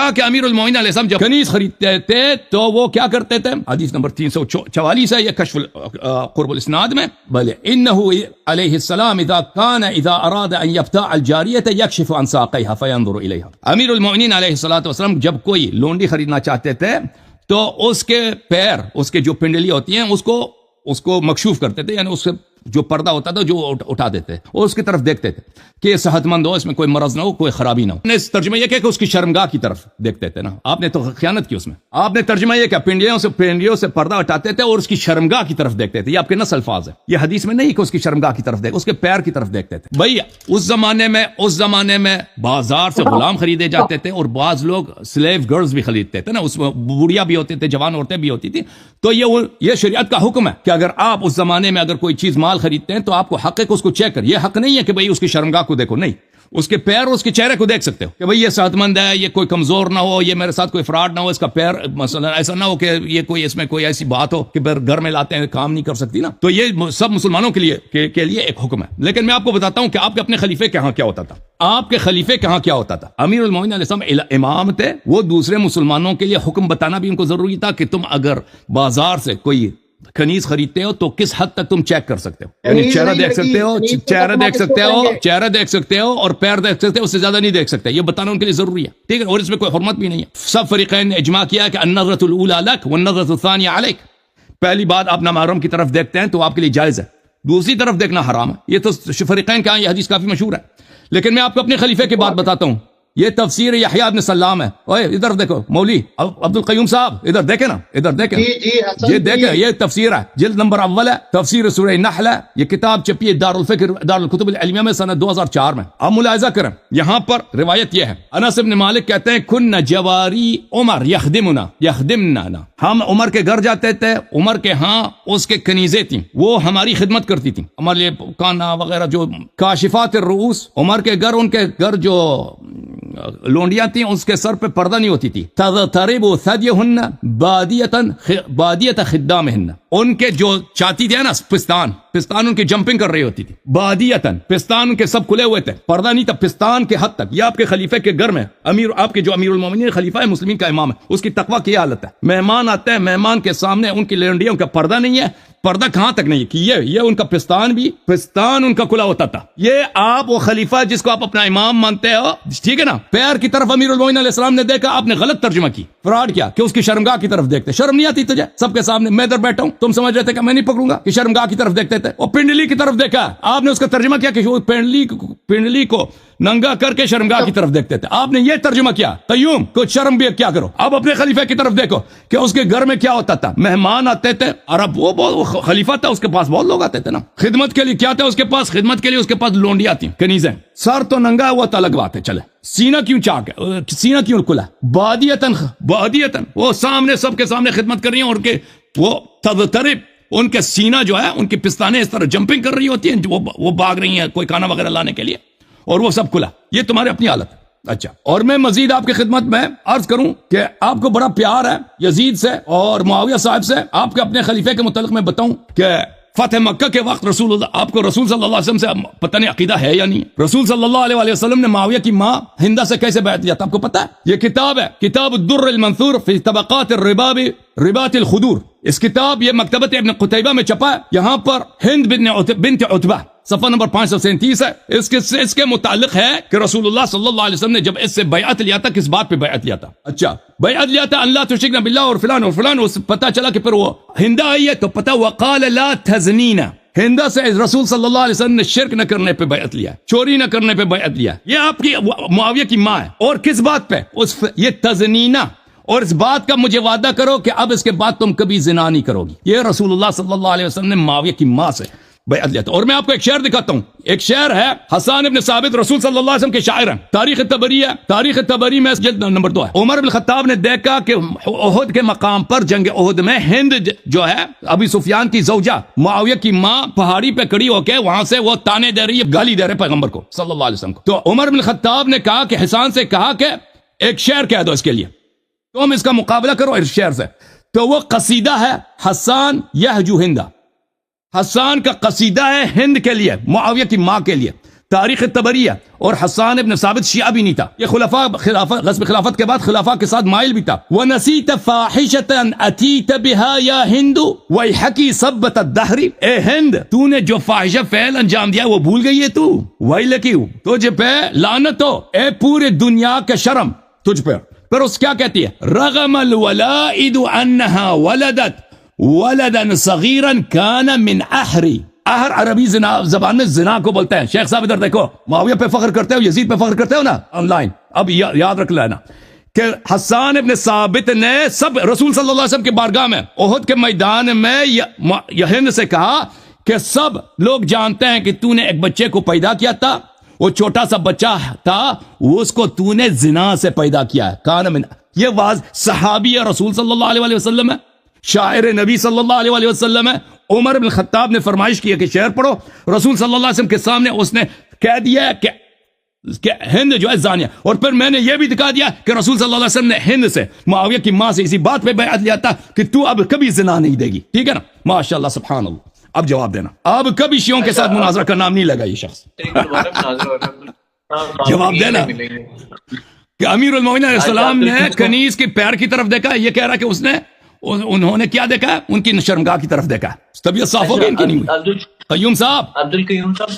کہا کہ امیر المومنین علیہ السلام جب کنیز خریدتے تھے تو وہ کیا کرتے تھے؟ حدیث نمبر 344 ہے یہ کشف قرب الاسناد میں، بل انه علیہ السلام اذا اراد ان يبتاع الجاریہ یکشف عن ساقیها فینظر الیها. امیر المومنین علیہ السلام جب کوئی لونڈی خریدنا چاہتے تھے تو اس کے پیر، اس کے جو پنڈلی ہوتی ہیں اس کو مکشوف کرتے تھے، یعنی اس سے جو پردہ ہوتا تھا جو اٹھا دیتے اور اس کی طرف دیکھتے تھے کہ یہ صحت مند ہو، اس میں کوئی مرض نہ ہو، کوئی خرابی نہ ہو. نے ترجمہ یہ کیا کہ اس کی شرمگاہ کی طرف دیکھتے تھے نا. آپ نے تو خیانت کی اس میں. آپ نے ترجمہ یہ کیا پنڈلیوں سے پردہ ہٹاتے تھے اور اس کی شرمگاہ کی طرف دیکھتے تھے. یہ آپ کے نص الفاظ ہے، یہ حدیث میں نہیں کہ اس کی شرمگاہ کی طرف دیکھ، اس کے پیر کی طرف دیکھتے تھے. بھائی اس زمانے میں بازار سے غلام خریدے جاتے تھے اور بعض لوگ سلیو گرلز بھی خریدتے تھے نا، اس میں بوڑھیاں بھی ہوتے تھے، جوان عورتیں بھی ہوتی تھی. تو یہ شریعت کا حکم ہے کہ اگر آپ اس زمانے میں اگر کوئی چیز مال خریدتے ہیں تو آپ کو حق ہے کہ اس کو چیک کر. یہ حق نہیں ہے کہ بھئی اس کی شرمگاہ کو دیکھو، نہیں، اس کے پیر اور اس کے چہرے کو دیکھ سکتے ہو کہ بھئی یہ صحت مند ہے، یہ کوئی کمزور نہ ہو، یہ میرے ساتھ کوئی فراڈ نہ ہو، اس کا پیر مثلا ایسا نہ ہو کہ یہ کوئی اس میں کوئی ایسی بات ہو کہ گھر میں لاتے ہیں کام نہیں کر سکتی نا. تو یہ سب مسلمانوں کے لیے ایک حکم ہے. لیکن میں آپ کو بتاتا ہوں کہ آپ کے اپنے خلیفے کے ہاں کیا ہوتا تھا. آپ کے خلیفے کہاں کیا ہوتا تھا؟ امیر المومنین علیہ السلام امام تھے، وہ دوسرے مسلمانوں کے لیے حکم بتانا بھی ان کو ضروری تھا کہ تم اگر بازار سے کوئی کنیز خریدتے ہو تو کس حد تک تم چیک کر سکتے ہو، یعنی چہرہ دیکھ سکتے ہو، چہرہ دیکھ سکتے ہو اور پیر دیکھ سکتے ہو، اس سے زیادہ نہیں دیکھ سکتے. یہ بتانا ان کے لیے ضروری ہے، ٹھیک ہے، اور اس میں کوئی حرمت بھی نہیں ہے. سب فریقین نے اجماع کیا کہ النظرۃ الاولی لک والنظرۃ الثانیہ علیک. پہلی بات آپ نامحرم کی طرف دیکھتے ہیں تو آپ کے لیے جائز ہے، دوسری طرف دیکھنا حرام ہے. یہ تو فریقین کا، یہ حدیث کافی مشہور ہے. لیکن میں آپ کو اپنے خلیفے کی بات بتاتا ہوں. یہ تفسیر یحییٰ ابن سلام ہے. اوے ادھر دیکھو مولوی عبد القیوم صاحب، ادھر دیکھیں نا، ادھر دیکھیں، یہ دیکھیں، یہ تفسیر ہے، جلد نمبر اول ہے، تفسیر سورہ نحل ہے. یہ کتاب چھپی ہے دار الکتب العلمیہ میں سنہ 2004 میں. آپ ملاحظہ کریں، یہاں پر روایت یہ ہے، انس بن مالک کہتے ہیں کن جواری عمر یخدمنا، ہم عمر کے گھر جاتے تھے، عمر کے ہاں اس کے کنیزیں تھیں، وہ ہماری خدمت کرتی تھیں، ہمارے لیے کانا وغیرہ جو کاشفات الرؤوس. عمر کے گھر، ان کے گھر جو لونڈیاں تھیں اس کے سر پہ پردہ نہیں ہوتی تھی. تضطرب ثدیہن بادیۃ خدامہن، ان کے جو چاتی تھے نا پستان ان کی جمپنگ کر رہی ہوتی تھی. بادیتن، پستان ان کے سب کھلے ہوئے تھے، پردہ نہیں تھا پستان کے حد تک. یہ آپ کے خلیفے کے گھر میں آپ کے جو امیر المومنین خلیفہ ہے، مسلمین کا امام ہے، اس کی تقویٰ کی حالت ہے. مہمان آتے ہیں، مہمان کے سامنے ان کی لونڈیوں کا پردہ نہیں ہے. پردہ کہاں تک نہیں کہ یہ ان کا پستان ان کا کھلا ہوتا تھا. یہ آپ وہ خلیفہ جس کو آپ اپنا امام مانتے ہو، ٹھیک ہے نا، پیر کی طرف امیر المومنین علیہ السلام نے دیکھا، آپ نے غلط ترجمہ کی، فراڈ کیا کہ اس کی شرمگاہ کی طرف دیکھتے. شرم نہیں آتی تجھے؟ سب کے سامنے میں ادھر بیٹھا ہوں، تم سمجھ رہے تھے کہ میں نہیں پکڑوں گا کہ شرمگاہ کی طرف دیکھتے تھے. اور پنڈلی کی طرف دیکھا، آپ نے اس کا ترجمہ کیا کہ وہ پنڈلی کو ننگا کر کے شرمگاہ کی طرف دیکھتے تھے. آپ نے یہ ترجمہ کیا، قیوم کچھ شرم بھی کیا کرو. اب اپنے خلیفے کی طرف دیکھو کہ اس کے گھر میں کیا ہوتا تھا. مہمان آتے تھے، اور اب وہ خلیفہ تھا، اس کے پاس بہت لوگ آتے تھے نا. خدمت کے لیے کیا تھا اس کے پاس؟ خدمت کے لیے اس کے پاس لونڈیاں تھیں، کنیزیں. سر تو ننگا ہے وہ تو الگ بات ہے، چلے. سینہ کیوں چاک ہے، سینہ کیوں کھلا؟ بادیتن وہ سامنے سب کے سامنے خدمت کر رہی ہیں، اور کے وہ تضطرب، ان کے سینہ جو ہے، ان کی پستانیں اس طرح جمپنگ کر رہی ہوتی ہیں، وہ بھاگ رہی ہیں کوئی کھانا وغیرہ لانے کے لیے، اور وہ سب کھلا. یہ تمہاری اپنی حالت ہے. اچھا، اور میں مزید آپ کی خدمت میں عرض کروں کہ آپ کو بڑا پیار ہے یزید سے اور معاویہ صاحب سے. آپ کے اپنے خلیفے کے متعلق میں بتاؤں کہ فتح مکہ کے وقت آپ کو رسول صلی اللہ علیہ وسلم سے پتہ نہیں عقیدہ ہے یا نہیں. رسول صلی اللہ علیہ وسلم نے معاویہ کی ماں ہندہ سے کیسے بیعت لیا تھا آپ کو پتہ ہے؟ یہ کتاب ہے، کتاب الدر المنثور فی طبقات ربات الخدور. اس کتاب یہ مکتبۃ ابن قتیبہ میں چھپا ہے. یہاں پر ہند بنت عتبہ صفحہ نمبر 537 ہے. اس کے متعلق ہے کہ رسول اللہ صلی اللہ علیہ وسلم نے جب اس سے بیعت لیا تھا، کس بات پہ بیعت لیا تھا؟ اچھا، بیعت لیا تھا اللہ تشرکنا باللہ اور فلان اور فلان. اس پتہ چلا کہ پھر وہ ہندہ آئی ہے تو پتہ وقال لا تزنینا، ہندہ سے رسول صلی اللہ علیہ وسلم نے شرک نہ کرنے پہ بیعت لیا، چوری نہ کرنے پہ بیعت لیا. یہ آپ کی معاویہ کی ماں ہے. اور کس بات پہ؟ یہ تزنینا، اور اس بات کا مجھے وعدہ کرو کہ اب اس کے بعد تم کبھی زنا نہیں کرو گی. یہ رسول اللہ صلی اللہ علیہ وسلم نے معاویہ کی ماں سے بیعت لیا تھا. اور میں آپ کو ایک شعر دکھاتا ہوں. ایک شعر ہے حسان ابن ثابت، رسول صلی اللہ علیہ وسلم کے شاعر ہیں. تاریخ تبری ہے، تاریخ تبری میں جلد نمبر 2 ہے. عمر بن الخطاب نے دیکھا کہ احد کے مقام پر، جنگ احد میں، ہند جو ہے ابی سفیان کی زوجہ معاویہ کی ماں پہاڑی پہ کھڑی ہو کے وہاں سے وہ تانے دے رہی ہے، گالی دے رہے پیغمبر کو صلی اللہ علیہ وسلم کو. تو عمر بن الخطاب نے کہا کہ حسان سے کہا کہ ایک شعر کہہ دو اس کے لیے، تم اس کا مقابلہ کرو اس شعر سے. تو وہ قصیدہ ہے حسان یہجو ہندہ. حسان کا قصیدہ ہے ہند کے لیے، معاویہ کی ماں کے لیے. تاریخ تبریہ. اور حسان ابن ثابت شیعہ بھی نہیں تھا. یہ خلفاء غصب خلافت کے بعد خلفاء کے ساتھ مائل بھی تھا. وَنَسِيتَ فَاحِشَةً أَتِيتَ بِهَا يَا ہند وَيْحَكِ صَبَّةَ الدَّهْرِ. اے ہند تو نے جو فاحشہ فعل انجام دیا وہ بھول گئی ہے تو. وَيْلَكِ تجھ پہ لعنت ہو اے پورے دنیا کا شرم تجھ پہ. پھر اس کیا کہتی ہے؟ رغم الولائد انها ولدت ولدا صغیرا کان من احری. اہر عربی زبان میں زنا کو بولتے ہیں. شیخ صاحب ادھر دیکھو, معاویہ پہ فخر کرتے ہو, یزید پہ فخر کرتے ہو نا آن لائن. اب یاد رکھ لینا کہ حسان ابن ثابت نے سب رسول صلی اللہ علیہ وسلم کے بارگاہ میں احد کے میدان میں ہند سے کہا کہ سب لوگ جانتے ہیں کہ تو نے ایک بچے کو پیدا کیا تھا, وہ چھوٹا سا بچہ تھا, اس کو تو نے زنا سے پیدا کیا ہے. کان من, یہ واز صحابی رسول صلی اللہ علیہ وسلم ہے, شاعر نبی صلی اللہ علیہ وسلم ہے. عمر بن خطاب نے فرمائش کی کہ شعر پڑھو. رسول صلی اللہ علیہ وسلم کے سامنے اس نے کہہ دیا کہ ہند جو ہے زانیہ. اور پھر میں نے یہ بھی دکھا دیا کہ رسول صلی اللہ علیہ وسلم نے ہند سے, معاویہ کی ماں سے اسی بات پہ بیعت لیا تھا کہ تو اب کبھی زنا نہیں دے گی. ٹھیک ہے نا, ماشاءاللہ سبحان اللہ. اب جواب دینا, اب کبھی شیعوں کے ساتھ مناظرہ کا نام نہیں لگا یہ شخص. جواب دینا کہ امیر المومنین علیہ السلام نے کنیز کے پیر کی طرف دیکھا, یہ کہہ رہا کہ اس نے انہوں نے کیا دیکھا, ان کی شرمگاہ کی طرف دیکھا. طبیعت صاف ہو گئی ان کی نہیں ہوئی. قیوم صاحب, عبد القیوم صاحب